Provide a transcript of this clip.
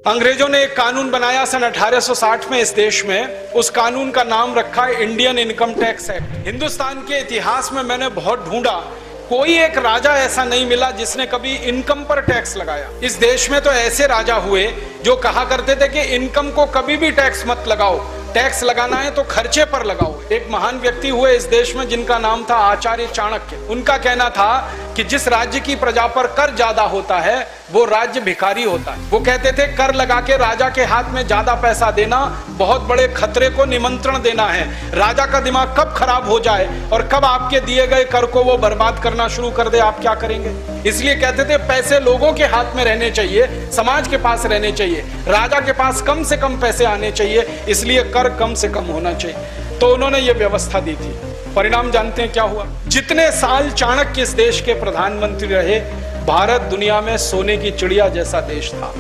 अंग्रेजों ने एक कानून बनाया सन 1860 में इस देश में। उस कानून का नाम रखा है Indian income tax act. Hindustan के इतिहास में मैंने बहुत ढूंढा, कोई एक राजा ऐसा नहीं मिला जिसने कभी इनकम पर टैक्स लगाया। इस देश में तो ऐसे राजा हुए जो कहा करते थे कि इनकम को कभी भी टैक्स मत लगाओ, टैक्स लगाना है तो खर्चे पर लगाओ। एक महान व्यक्ति हुए इस देश में जिनका नाम था आचार्य चाणक्य। उनका कहना था कि जिस राज्य की प्रजा पर कर ज्यादा होता है वो राज्य भिखारी होता है। वो कहते थे कर लगा के राजा के हाथ में ज्यादा पैसा देना बहुत बड़े खतरे को निमंत्रण देना है। राजा का दिमाग कब खराब हो जाए और कब आपके दिए गए कर को वो बर्बाद करना शुरू कर दे, आप क्या करेंगे? इसलिए कहते थे पैसे लोगों के हाथ में रहने चाहिए, समाज के पास रहने चाहिए, राजा के पास कम से कम पैसे आने चाहिए, इसलिए कर कम से कम होना चाहिए। तो उन्होंने ये व्यवस्था दी थी। परिणाम जानते हैं क्या हुआ? जितने साल चाणक्य इस देश के प्रधानमंत्री रहे, भारत दुनिया में सोने की चिड़िया जैसा देश था।